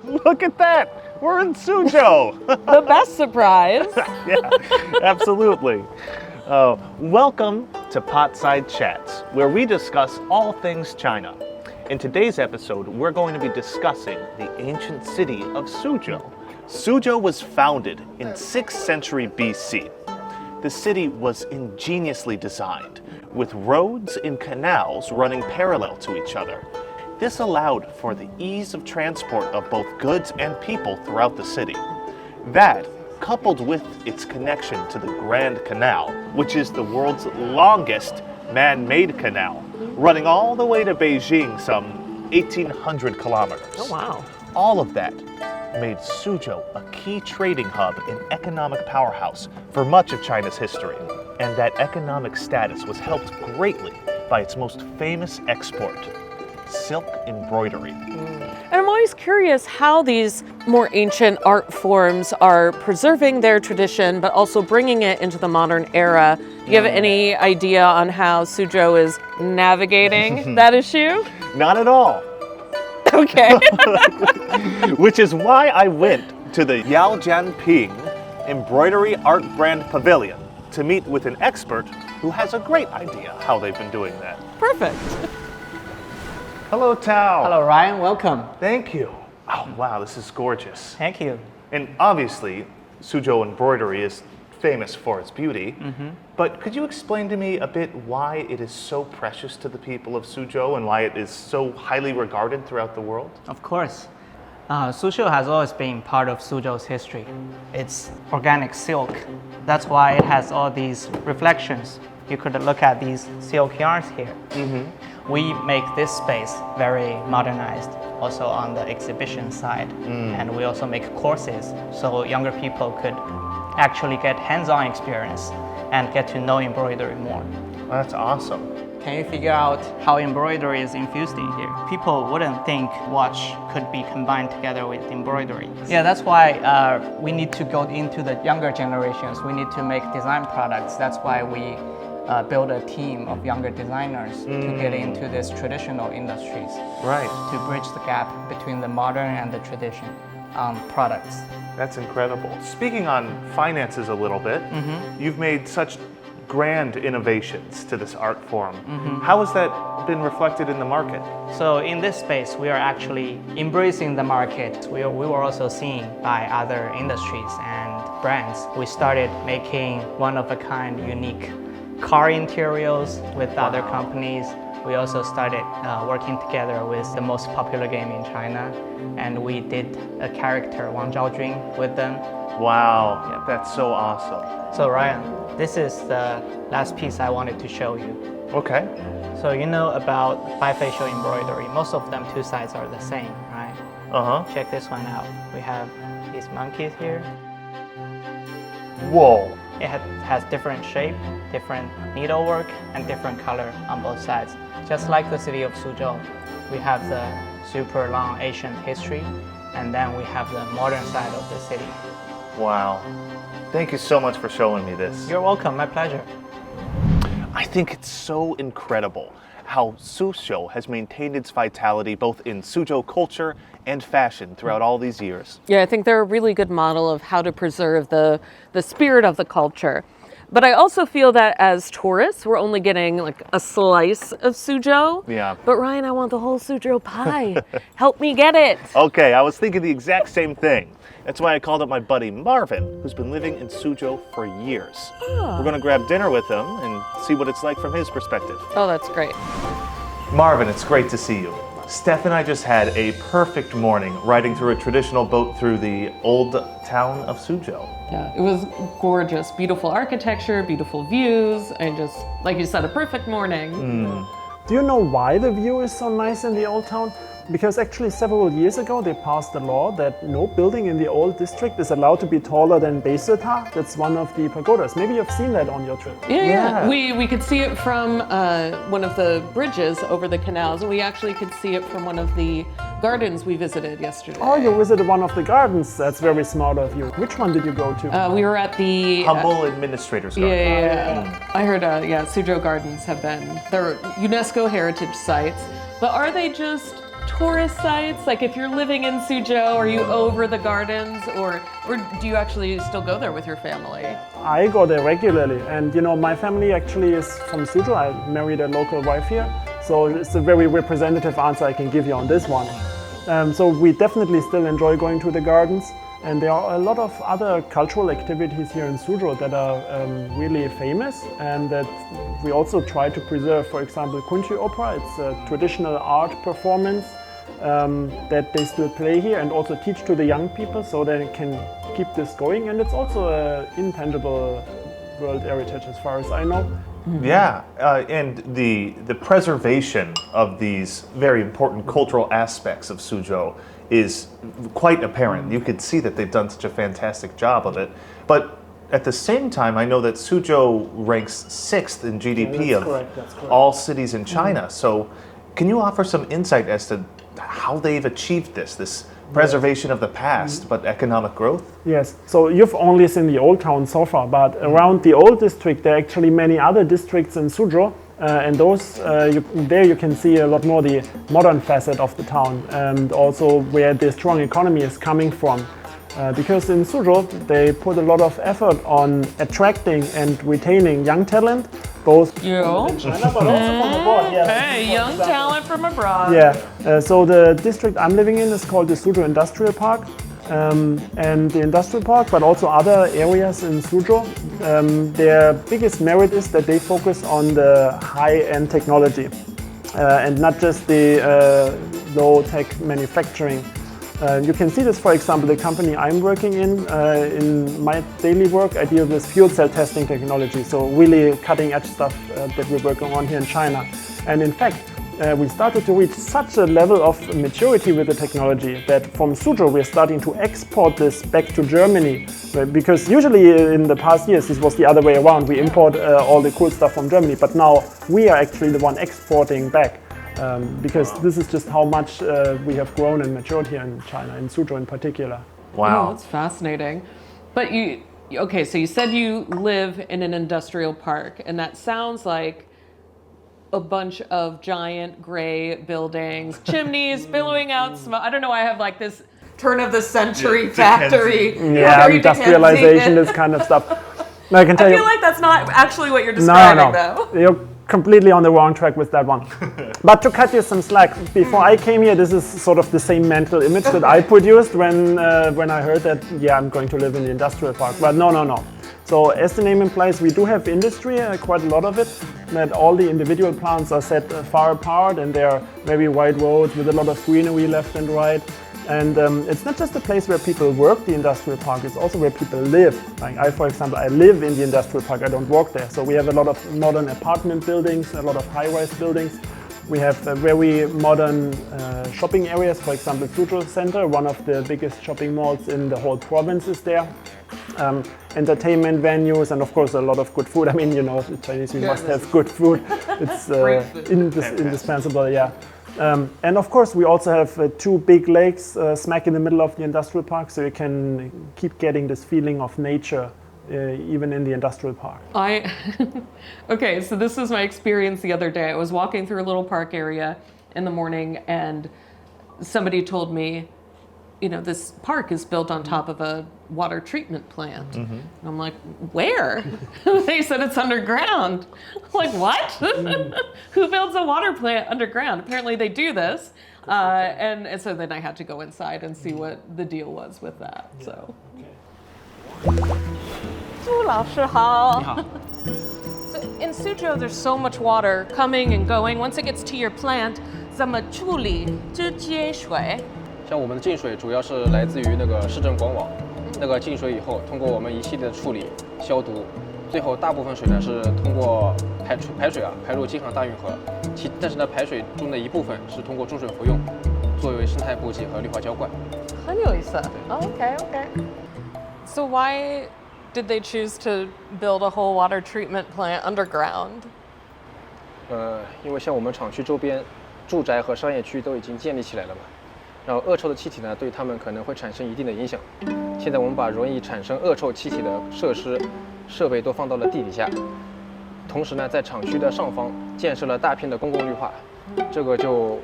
Look at that! We're in Suzhou! The best surprise. Yeah, absolutely. Welcome to Potside Chats, where we discuss all things China. In today's episode, we're going to be discussing the ancient city of Suzhou. Suzhou was founded in 6th century BC. The city was ingeniously designed, with roads and canals running parallel to each other. This allowed for the ease of transport of both goods and people throughout the city. That, coupled with its connection to the Grand Canal, which is the world's longest man-made canal, running all the way to Beijing, some 1,800 kilometers. Oh, wow. All of that made Suzhou a key trading hub and economic powerhouse for much of China's history. And that economic status was helped greatly by its most famous export, silk embroidery. And I'm always curious how these more ancient art forms are preserving their tradition, but also bringing it into the modern era. Do you have any idea on how Suzhou is navigating that issue? Not at all. Okay. Which is why I went to the Yaojianping Embroidery Art Brand Pavilion to meet with an expert who has a great idea how they've been doing that. Perfect. Hello, Tao. Hello, Ryan. Welcome. Thank you. Oh, wow, this is gorgeous. Thank you. And obviously, Suzhou embroidery is famous for its beauty. But could you explain to me a bit why it is so precious to the people of Suzhou and why it is so highly regarded throughout the world? Of course. Suzhou has always been part of Suzhou's history. It's organic silk. That's why it has all these reflections. You could look at these silk yarns here. We make this space very modernized, also on the exhibition side. And we also make courses so younger people could actually get hands-on experience and get to know embroidery more. That's awesome. Can you figure out how embroidery is infused in here? People wouldn't think watch could be combined together with embroidery. Yeah, that's why we need to go into the younger generations. We need to make design products. That's why we build a team of younger designers to get into these traditional industries. Right. To bridge the gap between the modern and the tradition products. That's incredible. Speaking on finances a little bit, you've made such grand innovations to this art form. How has that been reflected in the market? So in this space, we are actually embracing the market. We were also seen by other industries and brands. We started making one-of-a-kind, unique car interiors with other companies. We also started working together with the most popular game in China, and we did a character, Wang Zhaojun, with them. Wow, Yep. that's so awesome. So Ryan, this is the last piece I wanted to show you. Okay. So you know about bifacial embroidery. Most of them two sides are the same, right? Check this one out. We have these monkeys here. Whoa. It has different shape, different needlework, and different color on both sides. Just like the city of Suzhou, we have the super long ancient history, and then we have the modern side of the city. Wow. Thank you so much for showing me this. You're welcome, my pleasure. I think it's so incredible how Suzhou has maintained its vitality both in Suzhou culture and fashion throughout all these years. Yeah, I think they're a really good model of how to preserve the spirit of the culture. But I also feel that as tourists, we're only getting like a slice of Suzhou. Yeah. But Ryan, I want the whole Suzhou pie. Help me get it. Okay, I was thinking the exact same thing. That's why I called up my buddy Marvin, who's been living in Suzhou for years. We're gonna grab dinner with him and see what it's like from his perspective. Oh, that's great. Marvin, it's great to see you. Steph and I just had a perfect morning riding through a traditional boat through the old town of Suzhou. Yeah, it was gorgeous. Beautiful architecture, beautiful views, and just, like you said, a perfect morning. Do you know why the view is so nice in the old town? Because actually several years ago they passed a law that no building in the old district is allowed to be taller than Beiseta. That's one of the pagodas. Maybe you've seen that on your trip. Yeah. We could see it from one of the bridges over the canals, and we actually could see it from one of the gardens we visited yesterday. Oh, you visited one of the gardens. That's very smart of you. Which one did you go to? We were at the Humble Administrators Garden. Yeah. I heard Suzhou Gardens have been, they're UNESCO heritage sites, but are they just tourist sites? Like if you're living in Suzhou, are you over the gardens, or do you actually still go there with your family? I go there regularly, and my family actually is from Suzhou. I married a local wife here, so it's a very representative answer I can give you on this one. So we definitely still enjoy going to the gardens, and there are a lot of other cultural activities here in Suzhou that are really famous and that we also try to preserve. For example, Kunchi Opera, it's a traditional art performance that they still play here and also teach to the young people so they can keep this going, and it's also an intangible world heritage as far as I know. Yeah, and the preservation of these very important cultural aspects of Suzhou is quite apparent. You could see that they've done such a fantastic job of it. But at the same time, I know that Suzhou ranks 6th in GDP Yeah, of that's correct. all cities in China. So can you offer some insight as to how they've achieved this preservation of the past, but economic growth? Yes, so you've only seen the old town so far, but around the old district there are actually many other districts in Suzhou, and those there you can see a lot more the modern facet of the town and also where the strong economy is coming from. Because in Suzhou they put a lot of effort on attracting and retaining young talent, both You? in China but also from abroad. Yes. Hey, young talent from abroad. Yeah, so the district I'm living in is called the Suzhou Industrial Park. And the industrial park, but also other areas in Suzhou, their biggest merit is that they focus on the high-end technology and not just the low-tech manufacturing. You can see this, for example, the company I'm working in my daily work, I deal with fuel cell testing technology, so really cutting-edge stuff that we're working on here in China. And in fact, we started to reach such a level of maturity with the technology that from Suzhou we're starting to export this back to Germany, because usually in the past years this was the other way around. We import all the cool stuff from Germany, but now we are actually the one exporting back, because this is just how much we have grown and matured here in China, in Suzhou in particular. Wow. Oh, that's fascinating. But okay, so you said you live in an industrial park, and that sounds like a bunch of giant gray buildings, chimneys billowing out smoke. I don't know, I have like this turn of the century factory. Yeah, very industrialization, Dickensian. this kind of stuff. I can tell I you. feel like that's not actually what you're describing, though. You're completely on the wrong track with that one. But to cut you some slack, before I came here, this is sort of the same mental image that I produced when I heard that, yeah, I'm going to live in the industrial park. But no. So as the name implies, we do have industry, quite a lot of it, that all the individual plants are set far apart and there are very wide roads with a lot of greenery left and right. And it's not just a place where people work, the industrial park, it's also where people live. Like I, for example, I live in the industrial park, I don't work there. So we have a lot of modern apartment buildings, a lot of high-rise buildings. We have very modern shopping areas, for example, Suzhou Center, one of the biggest shopping malls in the whole province is there. Entertainment venues, and of course a lot of good food. I mean, the Chinese, we must have good food. It's indispensable, yeah. And of course we also have 2 big lakes smack in the middle of the industrial park, so you can keep getting this feeling of nature even in the industrial park. Okay, so this was my experience the other day. I was walking through a little park area in the morning and somebody told me, this park is built on top of a water treatment plant. Mm-hmm. And I'm like, where? They said it's underground. I'm like, what? Who builds a water plant underground? Apparently they do this. And so then I had to go inside and see what the deal was with that. Yeah. So. Okay. 朱老师好. So in Suzhou, there's so much water coming and going. Once it gets to your plant, 怎么处理这接水? 像我们的净水主要是来自于那个市政管网，那个净水以后通过我们一系列的处理、消毒，最后大部分水呢是通过排水排入京杭大运河，但是呢排水中的一部分是通过中水活用，作为生态补给和绿化浇灌。很有意思。Okay. So why did they choose to build a whole water treatment plant underground? 因为像我们厂区周边，住宅和商业区都已经建立起来了嘛。 然后恶臭的气体呢，对它们可能会产生一定的影响。现在我们把容易产生恶臭气体的设备都放到了地底下，同时呢，在厂区的上方建设了大片的公共绿化，这个就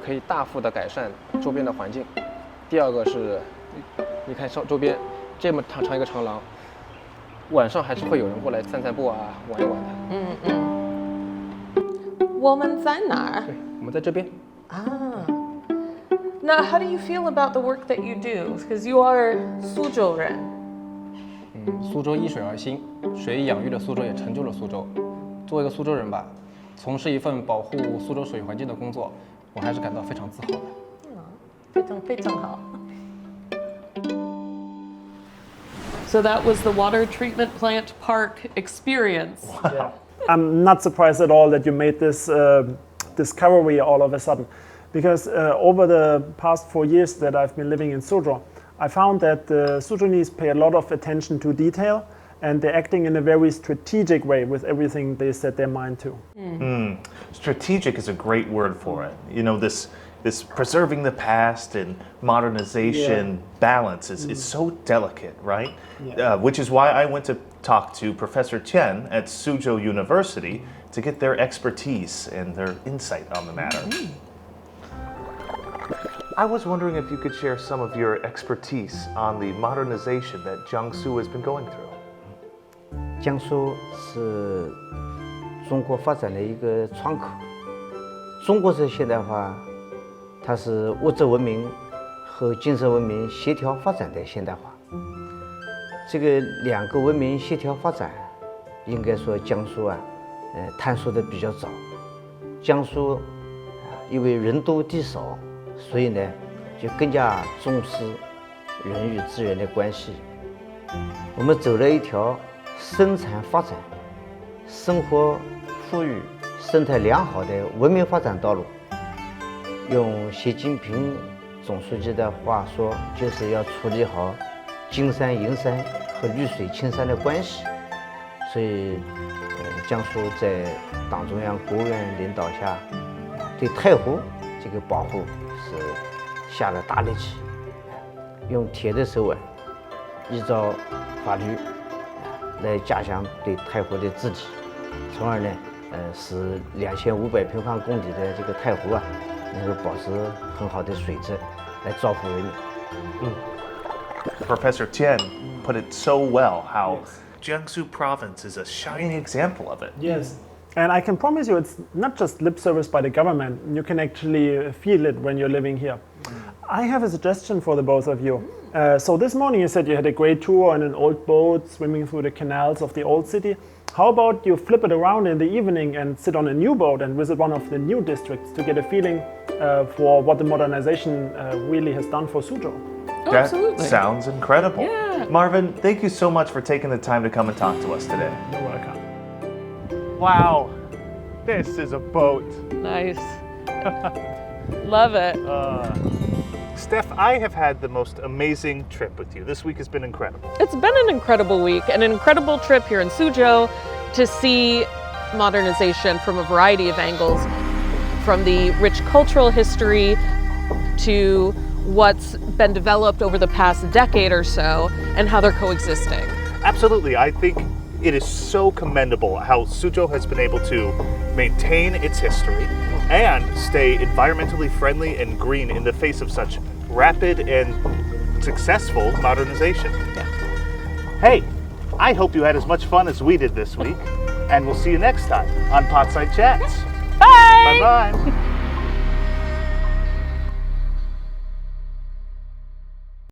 可以大幅的改善周边的环境。第二个是，你看周边这么长一个长廊，晚上还是会有人过来散步啊，玩一玩的。我们在哪儿？对，我们在这边。Now, how do you feel about the work that you do? Because you are 苏州人。苏州依水而兴，水养育了苏州，也成就了苏州。作为一个苏州人吧，从事一份保护苏州水环境的工作，我还是感到非常自豪的。非常好。So that was the water treatment plant park experience. Yeah. I'm not surprised at all that you made this discovery all of a sudden, because over the past 4 years that I've been living in Suzhou, I found that the Suzhounese pay a lot of attention to detail, and they're acting in a very strategic way with everything they set their mind to. Strategic is a great word for it. You know, this preserving the past and modernization balance is so delicate, right? Yeah. Which is why I went to talk to Professor Chen at Suzhou University to get their expertise and their insight on the matter. I was wondering if you could share some of your expertise on the modernization that Jiangsu has been going through. 江苏是中国发展的一个窗口。中国式现代化，它是物质文明和精神文明协调发展的现代化。这个两个文明协调发展，应该说江苏探索的比较早。江苏因为人多地少，所以呢就更加重视人与资源的关系。我们走了一条生产发展、生活富裕、生态良好的文明发展道路。用习近平总书记的话说，就是要处理好金山银山和绿水青山的关系。所以，江苏在党中央、国务院领导下，对太湖这个保护是下了大力气，用铁的手腕，依照法律来加强对太湖的治理，从而呢，使2500平方公里的这个太湖能够保持很好的水质，来造福人民。Professor Tian put it so well how Jiangsu province is a shining example of it. Yes. And I can promise you it's not just lip service by the government. You can actually feel it when you're living here. I have a suggestion for the both of you. So this morning you said you had a great tour on an old boat swimming through the canals of the old city. How about you flip it around in the evening and sit on a new boat and visit one of the new districts to get a feeling for what the modernization really has done for Suzhou? That Absolutely. sounds incredible. Yeah. Marvin, thank you so much for taking the time to come and talk to us today. You're welcome. Wow, this is a boat. Nice. Love it. Steph, I have had the most amazing trip with you. This week has been incredible. It's been an incredible week, an incredible trip here in Suzhou to see modernization from a variety of angles, from the rich cultural history to what's been developed over the past decade or so and how they're coexisting. Absolutely. I think it is so commendable how Suzhou has been able to maintain its history and stay environmentally friendly and green in the face of such rapid and successful modernization. Yeah. Hey, I hope you had as much fun as we did this week, and we'll see you next time on Potside Chats. Bye! Bye-bye.